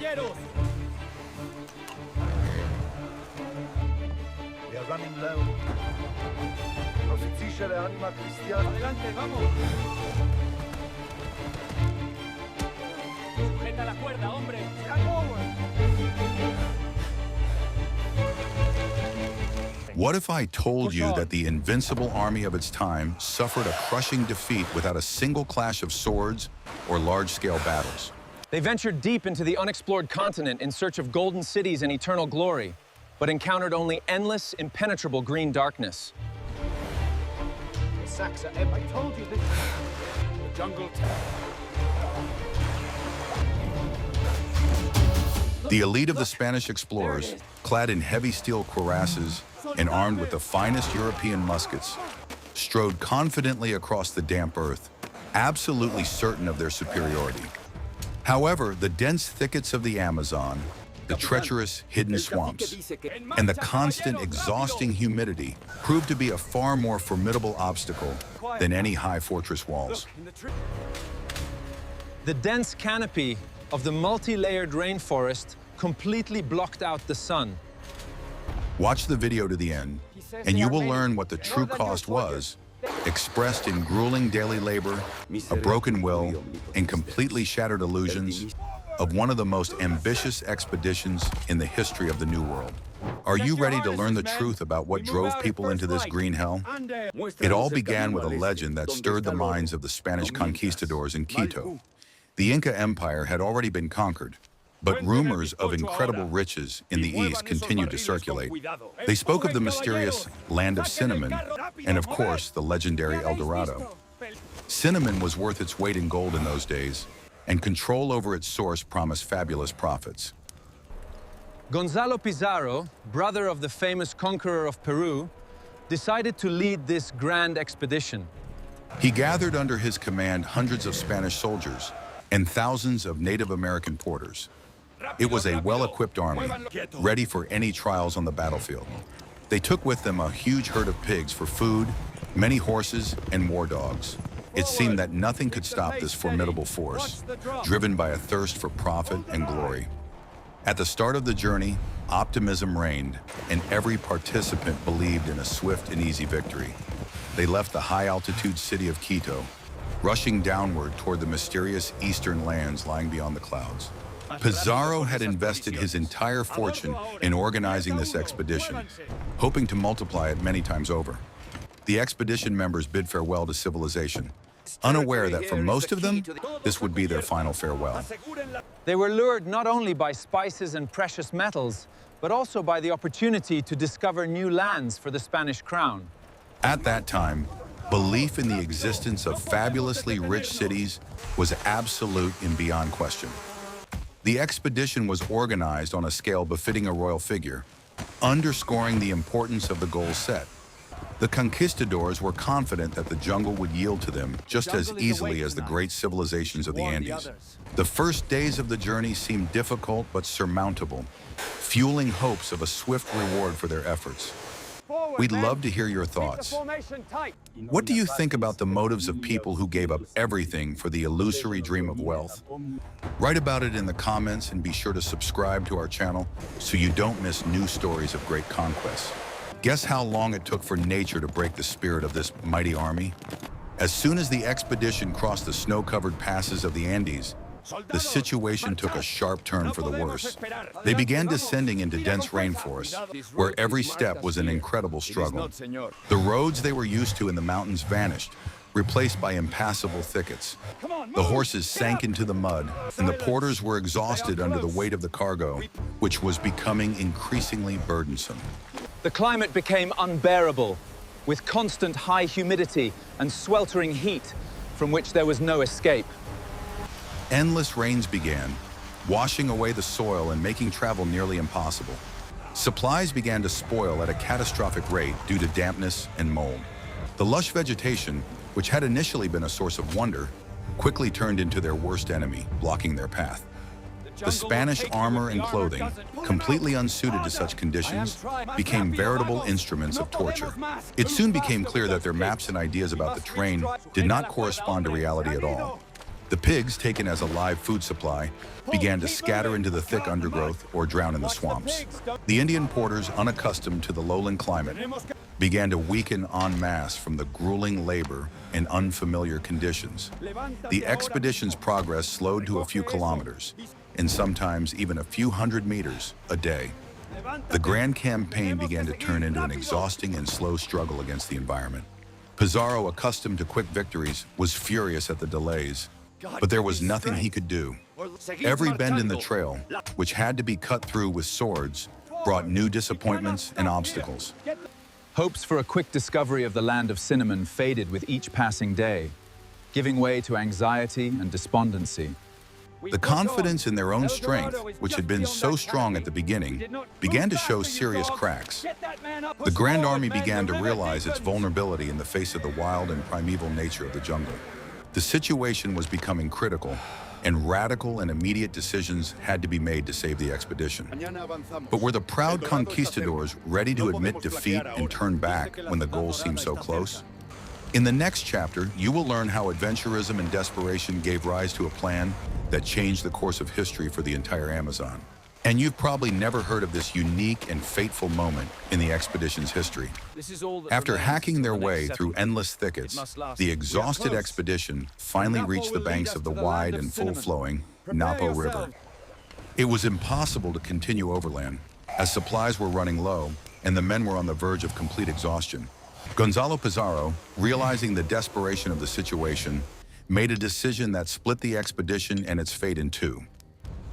We are running low. Profetisce anima cristiana. Adelante, vamos. Sujeta la cuerda, hombre. What if I told you that the invincible army of its time suffered a crushing defeat without a single clash of swords or large-scale battles? They ventured deep into the unexplored continent in search of golden cities and eternal glory, but encountered only endless, impenetrable green darkness. Saxa, I told you this. The jungle. The elite of the Spanish explorers, clad in heavy steel cuirasses and armed with the finest European muskets, strode confidently across the damp earth, absolutely certain of their superiority. However, the dense thickets of the Amazon, the treacherous hidden swamps, and the constant exhausting humidity proved to be a far more formidable obstacle than any high fortress walls. The dense canopy of the multi-layered rainforest completely blocked out the sun. Watch the video to the end, and you will learn what the true cost was, expressed in grueling daily labor, a broken will, and completely shattered illusions of one of the most ambitious expeditions in the history of the New World. Are you ready to learn the truth about what drove people into this green hell? It all began with a legend that stirred the minds of the Spanish conquistadors in Quito. The Inca Empire had already been conquered, but rumors of incredible riches in the east continued to circulate. They spoke of the mysterious land of cinnamon, and of course, the legendary El Dorado. Cinnamon was worth its weight in gold in those days, and control over its source promised fabulous profits. Gonzalo Pizarro, brother of the famous conqueror of Peru, decided to lead this grand expedition. He gathered under his command hundreds of Spanish soldiers and thousands of Native American porters. It was a well-equipped army, ready for any trials on the battlefield. They took with them a huge herd of pigs for food, many horses, and war dogs. It seemed that nothing could stop this formidable force, driven by a thirst for profit and glory. At the start of the journey, optimism reigned, and every participant believed in a swift and easy victory. They left the high-altitude city of Quito, rushing downward toward the mysterious eastern lands lying beyond the clouds. Pizarro had invested his entire fortune in organizing this expedition, hoping to multiply it many times over. The expedition members bid farewell to civilization, unaware that for most of them, this would be their final farewell. They were lured not only by spices and precious metals, but also by the opportunity to discover new lands for the Spanish crown. At that time, belief in the existence of fabulously rich cities was absolute and beyond question. The expedition was organized on a scale befitting a royal figure, underscoring the importance of the goals set. The conquistadors were confident that the jungle would yield to them just as easily as the great civilizations of the Andes. The first days of the journey seemed difficult but surmountable, fueling hopes of a swift reward for their efforts. We'd love to hear your thoughts. What do you think about the motives of people who gave up everything for the illusory dream of wealth? Write about it in the comments and be sure to subscribe to our channel so you don't miss new stories of great conquests. Guess how long it took for nature to break the spirit of this mighty army? As soon as the expedition crossed the snow-covered passes of the Andes, the situation took a sharp turn for the worse. They began descending into dense rainforests, where every step was an incredible struggle. The roads they were used to in the mountains vanished, replaced by impassable thickets. The horses sank into the mud, and the porters were exhausted under the weight of the cargo, which was becoming increasingly burdensome. The climate became unbearable, with constant high humidity and sweltering heat from which there was no escape. Endless rains began, washing away the soil and making travel nearly impossible. Supplies began to spoil at a catastrophic rate due to dampness and mold. The lush vegetation, which had initially been a source of wonder, quickly turned into their worst enemy, blocking their path. The Spanish armor and clothing, completely unsuited to such conditions, became veritable instruments of torture. It soon became clear that their maps and ideas about the terrain did not correspond to reality at all. The pigs, taken as a live food supply, began to scatter into the thick undergrowth or drown in the swamps. The Indian porters, unaccustomed to the lowland climate, began to weaken en masse from the grueling labor in unfamiliar conditions. The expedition's progress slowed to a few kilometers, and sometimes even a few hundred meters a day. The grand campaign began to turn into an exhausting and slow struggle against the environment. Pizarro, accustomed to quick victories, was furious at the delays, but there was nothing he could do. Every bend in the trail, which had to be cut through with swords, brought new disappointments and obstacles. Hopes for a quick discovery of the land of cinnamon faded with each passing day, giving way to anxiety and despondency. The confidence in their own strength, which had been so strong at the beginning, began to show serious cracks. The Grand Army began to realize its vulnerability in the face of the wild and primeval nature of the jungle. The situation was becoming critical, and radical and immediate decisions had to be made to save the expedition. But were the proud conquistadors ready to admit defeat and turn back when the goal seemed so close? In the next chapter, you will learn how adventurism and desperation gave rise to a plan that changed the course of history for the entire Amazon. And you've probably never heard of this unique and fateful moment in the expedition's history. After hacking their way through endless thickets, the exhausted expedition finally reached the banks of the wide and full-flowing Napo River. It was impossible to continue overland, as supplies were running low and the men were on the verge of complete exhaustion. Gonzalo Pizarro, realizing the desperation of the situation, made a decision that split the expedition and its fate in two.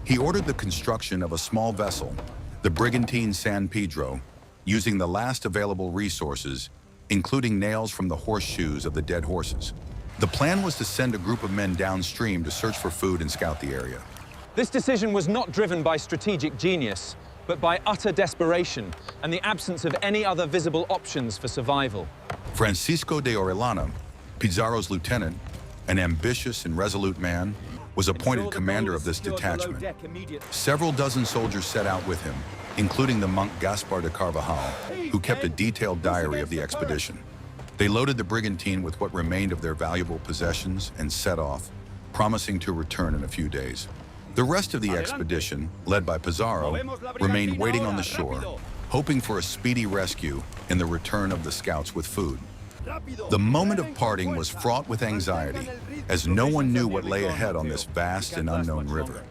He ordered the construction of a small vessel, the brigantine San Pedro, using the last available resources, including nails from the horseshoes of the dead horses. The plan was to send a group of men downstream to search for food and scout the area. This decision was not driven by strategic genius, but by utter desperation and the absence of any other visible options for survival. Francisco de Orellana, Pizarro's lieutenant, an ambitious and resolute man, was appointed commander of this detachment. Several dozen soldiers set out with him, including the monk Gaspar de Carvajal, who kept a detailed diary of the expedition. They loaded the brigantine with what remained of their valuable possessions and set off, promising to return in a few days. The rest of the expedition, led by Pizarro, remained waiting on the shore, hoping for a speedy rescue and the return of the scouts with food. The moment of parting was fraught with anxiety, as no one knew what lay ahead on this vast and unknown river.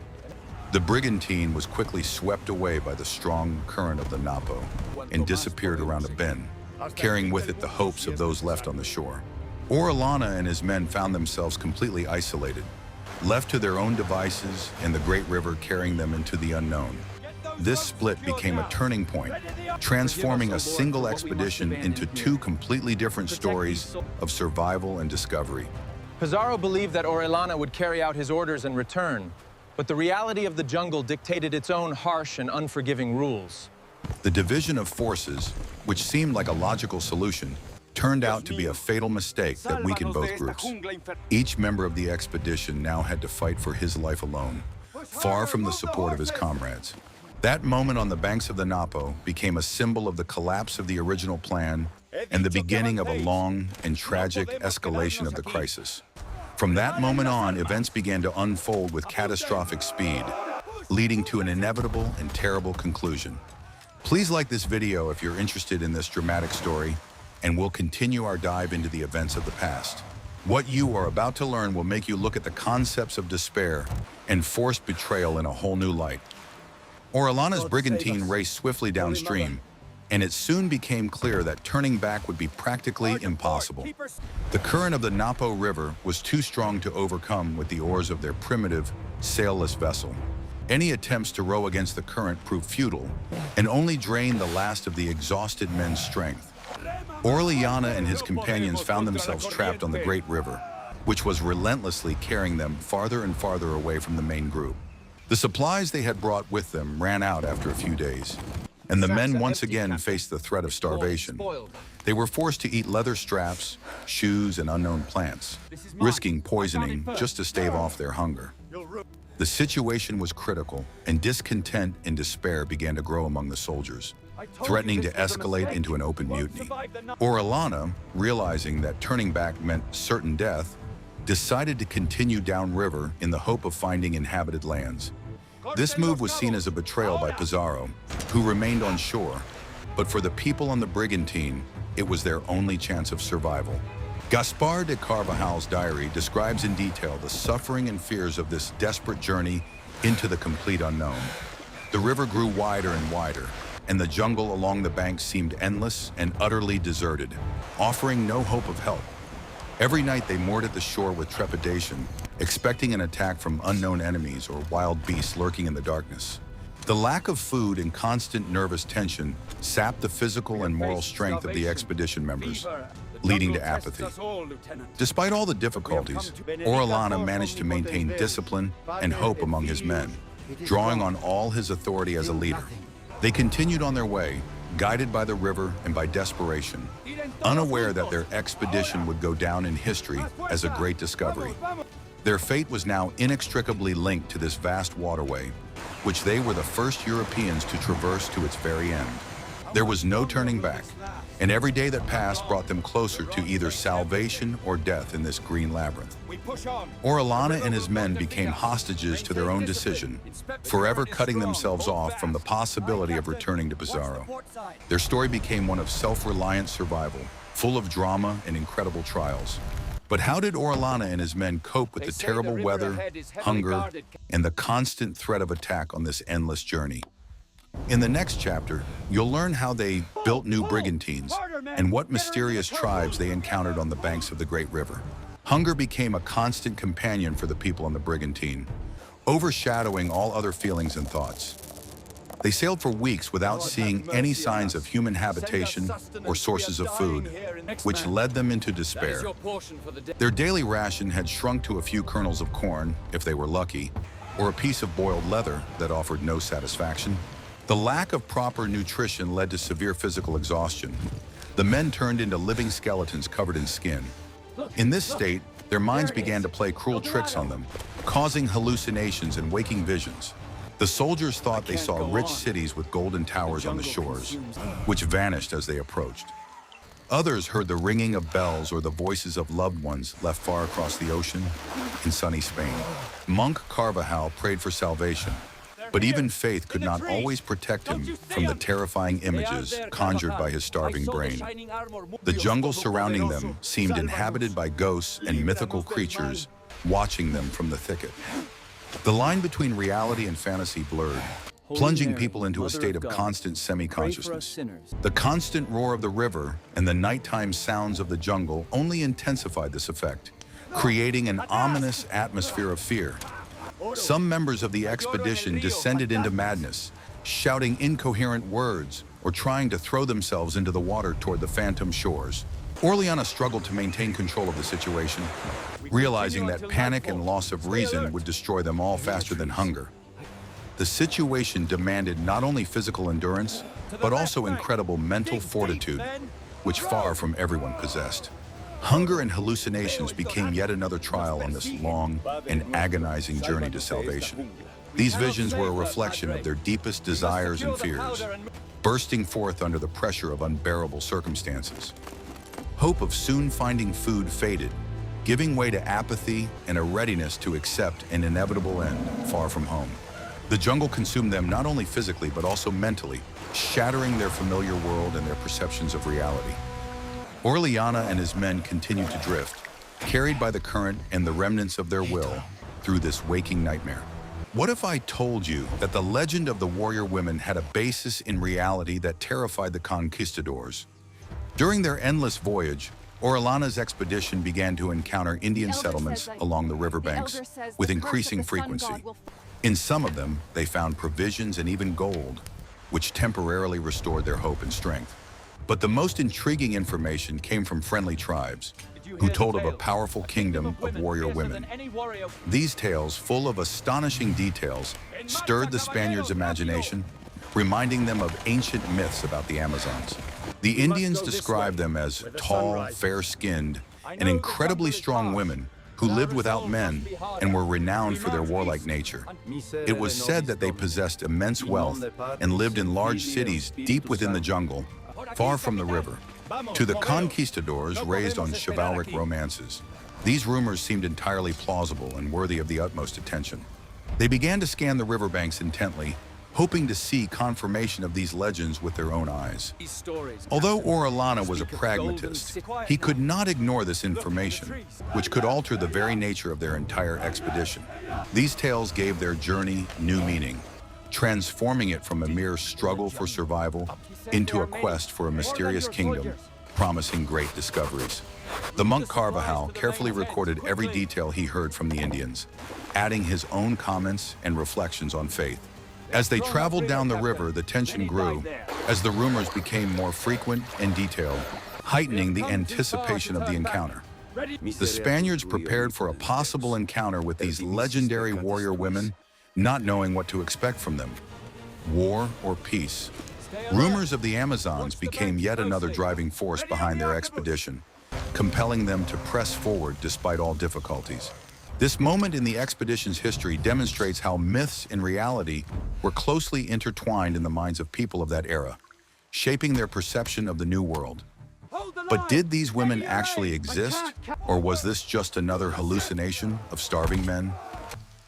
The brigantine was quickly swept away by the strong current of the Napo and disappeared around a bend, carrying with it the hopes of those left on the shore. Orellana and his men found themselves completely isolated, left to their own devices and the great river carrying them into the unknown. This split became a turning point, transforming a single expedition into two completely different stories of survival and discovery. Pizarro believed that Orellana would carry out his orders and return, but the reality of the jungle dictated its own harsh and unforgiving rules. The division of forces, which seemed like a logical solution, turned out to be a fatal mistake that weakened both groups. Each member of the expedition now had to fight for his life alone, far from the support of his comrades. That moment on the banks of the Napo became a symbol of the collapse of the original plan and the beginning of a long and tragic escalation of the crisis. From that moment on, events began to unfold with catastrophic speed, leading to an inevitable and terrible conclusion. Please like this video if you're interested in this dramatic story, and we'll continue our dive into the events of the past. What you are about to learn will make you look at the concepts of despair and forced betrayal in a whole new light. Orellana's brigantine raced swiftly downstream, and it soon became clear that turning back would be practically impossible. The current of the Napo River was too strong to overcome with the oars of their primitive, sailless vessel. Any attempts to row against the current proved futile and only drained the last of the exhausted men's strength. Orellana and his companions found themselves trapped on the great river, which was relentlessly carrying them farther and farther away from the main group. The supplies they had brought with them ran out after a few days, and the men once again faced the threat of starvation. They were forced to eat leather straps, shoes, and unknown plants, risking poisoning just to stave off their hunger. The situation was critical, and discontent and despair began to grow among the soldiers, threatening to escalate into an open mutiny. Orellana, realizing that turning back meant certain death, decided to continue downriver in the hope of finding inhabited lands. This move was seen as a betrayal by Pizarro, who remained on shore, but for the people on the brigantine, it was their only chance of survival. Gaspar de Carvajal's diary describes in detail the suffering and fears of this desperate journey into the complete unknown. The river grew wider and wider, and the jungle along the banks seemed endless and utterly deserted, offering no hope of help. Every night they moored at the shore with trepidation, expecting an attack from unknown enemies or wild beasts lurking in the darkness. The lack of food and constant nervous tension sapped the physical and moral strength of the expedition members, leading to apathy. Despite all the difficulties, Orellana managed to maintain discipline and hope among his men, drawing on all his authority as a leader. They continued on their way, guided by the river and by desperation, unaware that their expedition would go down in history as a great discovery. Their fate was now inextricably linked to this vast waterway, which they were the first Europeans to traverse to its very end. There was no turning back, and every day that passed brought them closer to either salvation or death in this green labyrinth. Orellana and his men became hostages to their own decision, forever cutting themselves off from the possibility of returning to Pizarro. Their story became one of self-reliant survival, full of drama and incredible trials. But how did Orellana and his men cope with the terrible weather, hunger, and the constant threat of attack on this endless journey? In the next chapter, you'll learn how they built new brigantines and what mysterious tribes they encountered on the banks of the great river. Hunger became a constant companion for the people on the brigantine, overshadowing all other feelings and thoughts. They sailed for weeks without seeing any signs of human habitation or sources of food, which led them into despair. Their daily ration had shrunk to a few kernels of corn, if they were lucky, or a piece of boiled leather that offered no satisfaction. The lack of proper nutrition led to severe physical exhaustion. The men turned into living skeletons covered in skin. In this state, their minds began to play cruel tricks on them, causing hallucinations and waking visions. The soldiers thought they saw rich cities with golden towers on the shores, which vanished as they approached. Others heard the ringing of bells or the voices of loved ones left far across the ocean in sunny Spain. Monk Carvajal prayed for salvation, but even faith could not always protect him from the terrifying images conjured by his starving brain. The jungle surrounding them seemed inhabited by ghosts and mythical creatures watching them from the thicket. The line between reality and fantasy blurred, plunging people into a state of constant semi-consciousness. The constant roar of the river and the nighttime sounds of the jungle only intensified this effect, creating an ominous atmosphere of fear. Some members of the expedition descended into madness, shouting incoherent words or trying to throw themselves into the water toward the phantom shores. Orellana struggled to maintain control of the situation, realizing that panic and loss of reason would destroy them all faster than hunger. The situation demanded not only physical endurance, but also incredible mental fortitude, which far from everyone possessed. Hunger and hallucinations became yet another trial on this long and agonizing journey to salvation. These visions were a reflection of their deepest desires and fears, bursting forth under the pressure of unbearable circumstances. Hope of soon finding food faded, giving way to apathy and a readiness to accept an inevitable end far from home. The jungle consumed them not only physically but also mentally, shattering their familiar world and their perceptions of reality. Orellana and his men continued to drift, carried by the current and the remnants of their will through this waking nightmare. What if I told you that the legend of the warrior women had a basis in reality that terrified the conquistadors? During their endless voyage, Orellana's expedition began to encounter Indian settlements along the riverbanks with increasing frequency. In some of them, they found provisions and even gold, which temporarily restored their hope and strength. But the most intriguing information came from friendly tribes, who told of a powerful kingdom of warrior women. These tales, full of astonishing details, stirred the Spaniards' imagination, reminding them of ancient myths about the Amazons. The Indians described them as tall, fair-skinned, and incredibly strong women who lived without men and were renowned for their warlike nature. It was said that they possessed immense wealth and lived in large cities deep within the jungle, far from the river. To the conquistadors raised on chivalric romances, These rumors seemed entirely plausible and worthy of the utmost attention. They began to scan the riverbanks intently, hoping to see confirmation of these legends with their own eyes. Although Orellana was a pragmatist, he could not ignore this information, which could alter the very nature of their entire expedition. These tales gave their journey new meaning, transforming it from a mere struggle for survival into a quest for a mysterious kingdom, promising great discoveries. The monk Carvajal carefully recorded every detail he heard from the Indians, adding his own comments and reflections on faith. As they traveled down the river, the tension grew as the rumors became more frequent and detailed, heightening the anticipation of the encounter. The Spaniards prepared for a possible encounter with these legendary warrior women, not knowing what to expect from them. War or peace? Rumors of the Amazons became yet another driving force behind their expedition, compelling them to press forward despite all difficulties. This moment in the expedition's history demonstrates how myths and reality were closely intertwined in the minds of people of that era, shaping their perception of the New World. But did these women actually exist, or was this just another hallucination of starving men?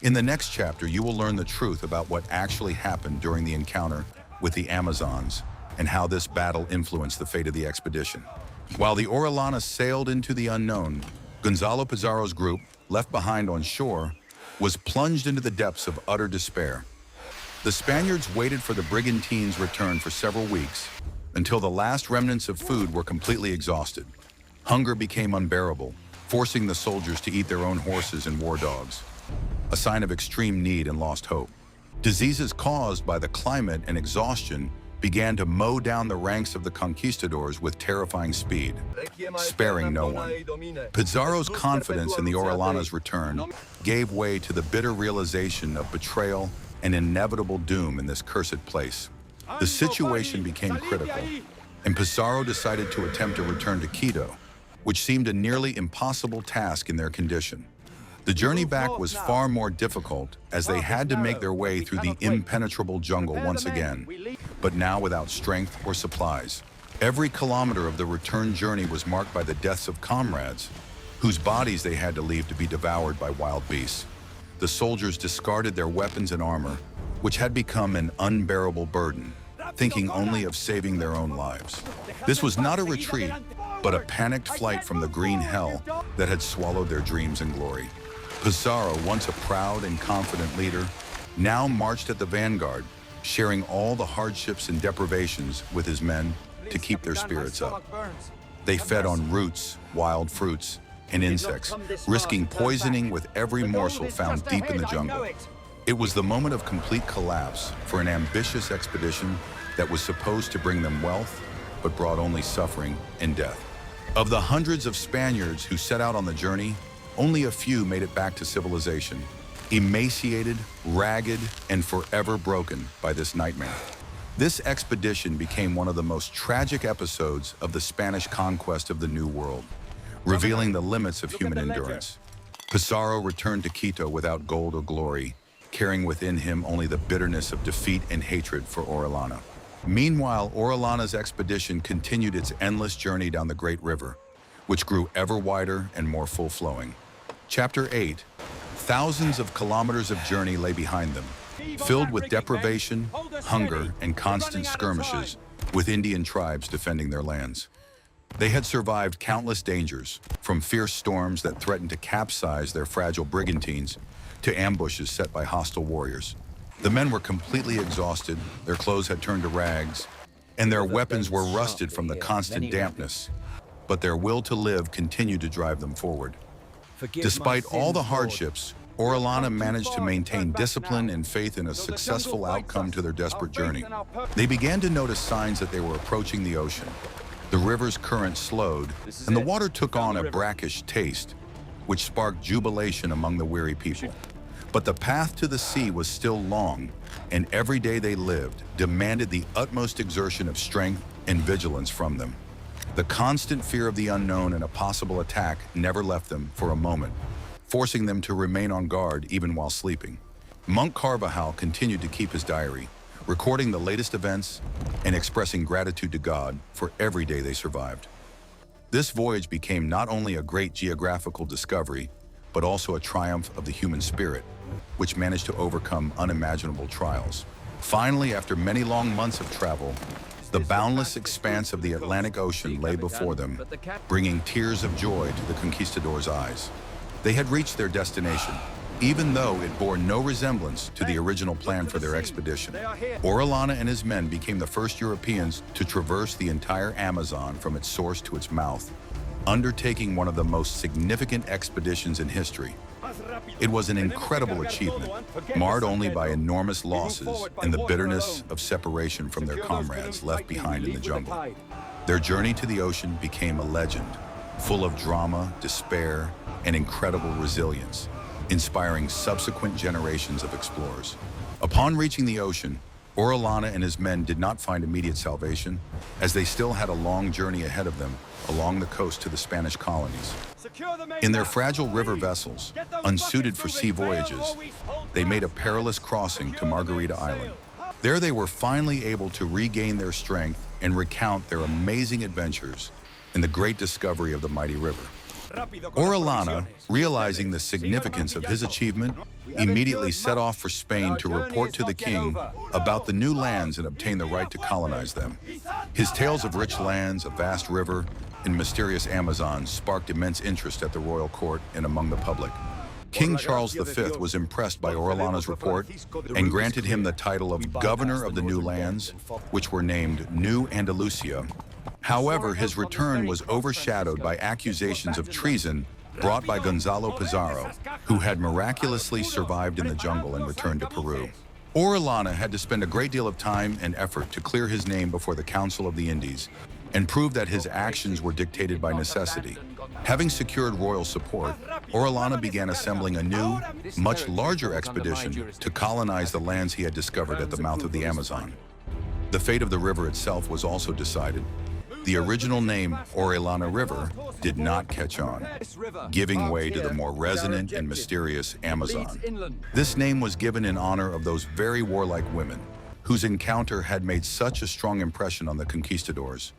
In the next chapter, you will learn the truth about what actually happened during the encounter with the Amazons and how this battle influenced the fate of the expedition. While the Orellana sailed into the unknown, Gonzalo Pizarro's group, left behind on shore, was plunged into the depths of utter despair. The Spaniards waited for the brigantines' return for several weeks, until the last remnants of food were completely exhausted. Hunger became unbearable, forcing the soldiers to eat their own horses and war dogs, a sign of extreme need and lost hope. Diseases caused by the climate and exhaustion began to mow down the ranks of the conquistadors with terrifying speed, sparing no one. Pizarro's confidence in the Orellana's return gave way to the bitter realization of betrayal and inevitable doom in this cursed place. The situation became critical, and Pizarro decided to attempt a return to Quito, which seemed a nearly impossible task in their condition. The journey back was far more difficult as they had to make their way through the impenetrable jungle once again, but now without strength or supplies. Every kilometer of the return journey was marked by the deaths of comrades, whose bodies they had to leave to be devoured by wild beasts. The soldiers discarded their weapons and armor, which had become an unbearable burden, thinking only of saving their own lives. This was not a retreat, but a panicked flight from the green hell that had swallowed their dreams and glory. Pizarro, once a proud and confident leader, now marched at the vanguard, sharing all the hardships and deprivations with his men to keep their spirits up. They fed on roots, wild fruits, and insects, risking poisoning with every morsel found deep in the jungle. It was the moment of complete collapse for an ambitious expedition that was supposed to bring them wealth, but brought only suffering and death. Of the hundreds of Spaniards who set out on the journey, only a few made it back to civilization, emaciated, ragged, and forever broken by this nightmare. This expedition became one of the most tragic episodes of the Spanish conquest of the New World, revealing the limits of human endurance. Pizarro returned to Quito without gold or glory, carrying within him only the bitterness of defeat and hatred for Orellana. Meanwhile, Orellana's expedition continued its endless journey down the great river, which grew ever wider and more full-flowing. Chapter 8. Thousands of kilometers of journey lay behind them, filled with deprivation, hunger, and constant skirmishes with Indian tribes defending their lands. They had survived countless dangers, from fierce storms that threatened to capsize their fragile brigantines to ambushes set by hostile warriors. The men were completely exhausted, their clothes had turned to rags, and their weapons were rusted from the constant dampness. But their will to live continued to drive them forward. Despite all the hardships, Orellana managed to maintain discipline and faith in a successful outcome to their desperate journey. They began to notice signs that they were approaching the ocean. The river's current slowed, and the water took on a brackish taste, which sparked jubilation among the weary people. But the path to the sea was still long, and every day they lived demanded the utmost exertion of strength and vigilance from them. The constant fear of the unknown and a possible attack never left them for a moment, forcing them to remain on guard even while sleeping. Monk Carvajal continued to keep his diary, recording the latest events and expressing gratitude to God for every day they survived. This voyage became not only a great geographical discovery, but also a triumph of the human spirit, which managed to overcome unimaginable trials. Finally, after many long months of travel, the boundless expanse of the Atlantic Ocean lay before them, bringing tears of joy to the conquistadors' eyes. They had reached their destination, even though it bore no resemblance to the original plan for their expedition. Orellana and his men became the first Europeans to traverse the entire Amazon from its source to its mouth, undertaking one of the most significant expeditions in history. It was an incredible achievement, marred only by enormous losses and the bitterness of separation from their comrades left behind in the jungle. Their journey to the ocean became a legend, full of drama, despair, and incredible resilience, inspiring subsequent generations of explorers. Upon reaching the ocean, Orellana and his men did not find immediate salvation, as they still had a long journey ahead of them along the coast to the Spanish colonies. In their fragile river vessels, unsuited for sea voyages, they made a perilous crossing to Margarita Island. There they were finally able to regain their strength and recount their amazing adventures in the great discovery of the mighty river. Orellana, realizing the significance of his achievement, immediately set off for Spain to report to the king about the new lands and obtain the right to colonize them. His tales of rich lands, a vast river, and mysterious Amazon sparked immense interest at the royal court and among the public. King Charles V was impressed by Orellana's report and granted him the title of Governor of the New Lands, which were named New Andalusia. However, his return was overshadowed by accusations of treason brought by Gonzalo Pizarro, who had miraculously survived in the jungle and returned to Peru. Orellana had to spend a great deal of time and effort to clear his name before the Council of the Indies and prove that his actions were dictated by necessity. Having secured royal support, Orellana began assembling a new, much larger expedition to colonize the lands he had discovered at the mouth of the Amazon. The fate of the river itself was also decided. The original name, Orellana River, did not catch on, giving way to the more resonant and mysterious Amazon. This name was given in honor of those very warlike women, whose encounter had made such a strong impression on the conquistadors.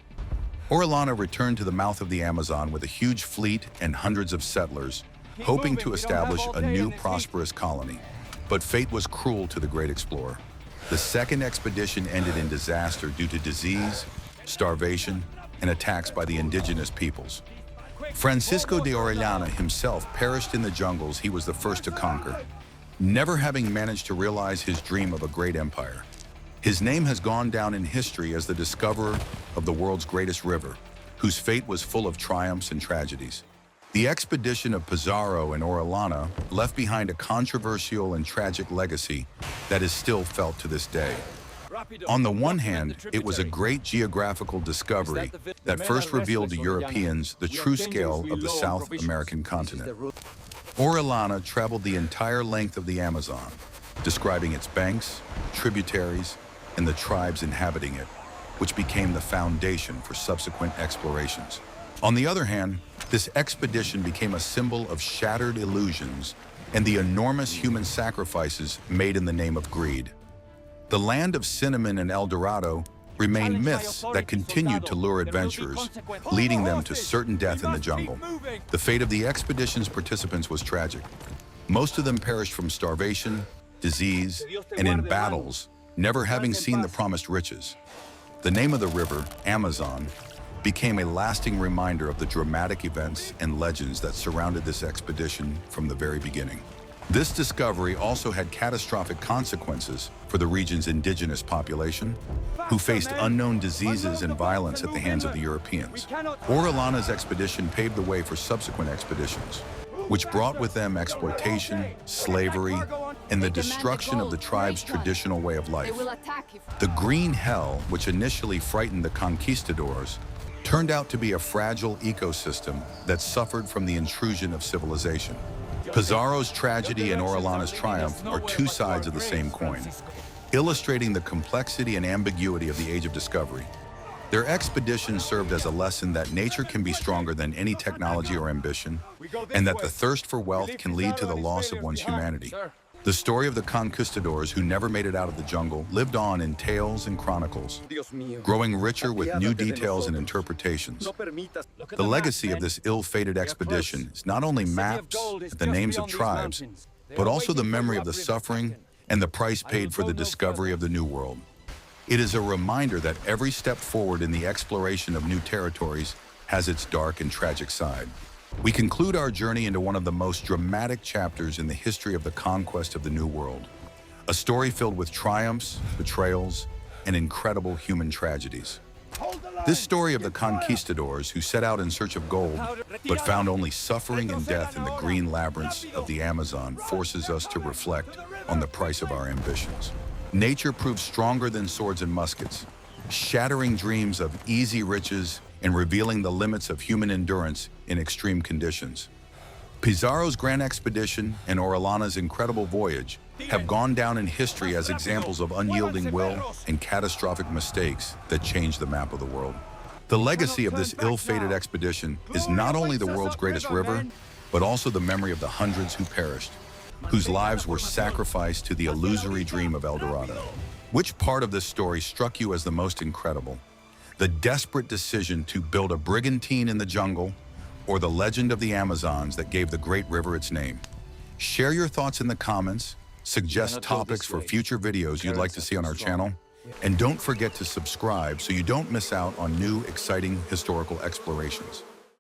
Orellana returned to the mouth of the Amazon with a huge fleet and hundreds of settlers, hoping to establish a new prosperous colony. But fate was cruel to the great explorer. The second expedition ended in disaster due to disease, starvation, and attacks by the indigenous peoples. Francisco de Orellana himself perished in the jungles he was the first to conquer, never having managed to realize his dream of a great empire. His name has gone down in history as the discoverer of the world's greatest river, whose fate was full of triumphs and tragedies. The expedition of Pizarro and Orellana left behind a controversial and tragic legacy that is still felt to this day. On the one hand, it was a great geographical discovery that first revealed to Europeans the true scale of the South American continent. Orellana traveled the entire length of the Amazon, describing its banks, tributaries, and the tribes inhabiting it, which became the foundation for subsequent explorations. On the other hand, this expedition became a symbol of shattered illusions and the enormous human sacrifices made in the name of greed. The land of cinnamon and El Dorado remained myths that continued to lure adventurers, leading them to certain death in the jungle. The fate of the expedition's participants was tragic. Most of them perished from starvation, disease, and in battles, never having seen the promised riches. The name of the river, Amazon, became a lasting reminder of the dramatic events and legends that surrounded this expedition from the very beginning. This discovery also had catastrophic consequences for the region's indigenous population, who faced unknown diseases and violence at the hands of the Europeans. Orellana's expedition paved the way for subsequent expeditions, which brought with them exploitation, slavery, and the destruction of the tribe's traditional way of life. The Green Hell, which initially frightened the conquistadors, turned out to be a fragile ecosystem that suffered from the intrusion of civilization. Pizarro's tragedy and Orellana's triumph are two sides of the same coin, illustrating the complexity and ambiguity of the Age of Discovery. Their expedition served as a lesson that nature can be stronger than any technology or ambition, and that the thirst for wealth can lead to the loss of one's humanity. The story of the conquistadors who never made it out of the jungle lived on in tales and chronicles, growing richer with new details and interpretations. The legacy of this ill-fated expedition is not only maps and the names of tribes, but also the memory of the suffering and the price paid for the discovery of the New World. It is a reminder that every step forward in the exploration of new territories has its dark and tragic side. We conclude our journey into one of the most dramatic chapters in the history of the conquest of the New World. A story filled with triumphs, betrayals, and incredible human tragedies. This story of the conquistadors who set out in search of gold, but found only suffering and death in the green labyrinths of the Amazon, forces us to reflect on the price of our ambitions. Nature proves stronger than swords and muskets, shattering dreams of easy riches and revealing the limits of human endurance in extreme conditions. Pizarro's grand expedition and Orellana's incredible voyage have gone down in history as examples of unyielding will and catastrophic mistakes that changed the map of the world. The legacy of this ill-fated expedition is not only the world's greatest river, but also the memory of the hundreds who perished, whose lives were sacrificed to the illusory dream of El Dorado. Which part of this story struck you as the most incredible? The desperate decision to build a brigantine in the jungle, or the legend of the Amazons that gave the great river its name? Share your thoughts in the comments, suggest topics for future videos you'd like to see on our channel, and don't forget to subscribe so you don't miss out on new, exciting historical explorations.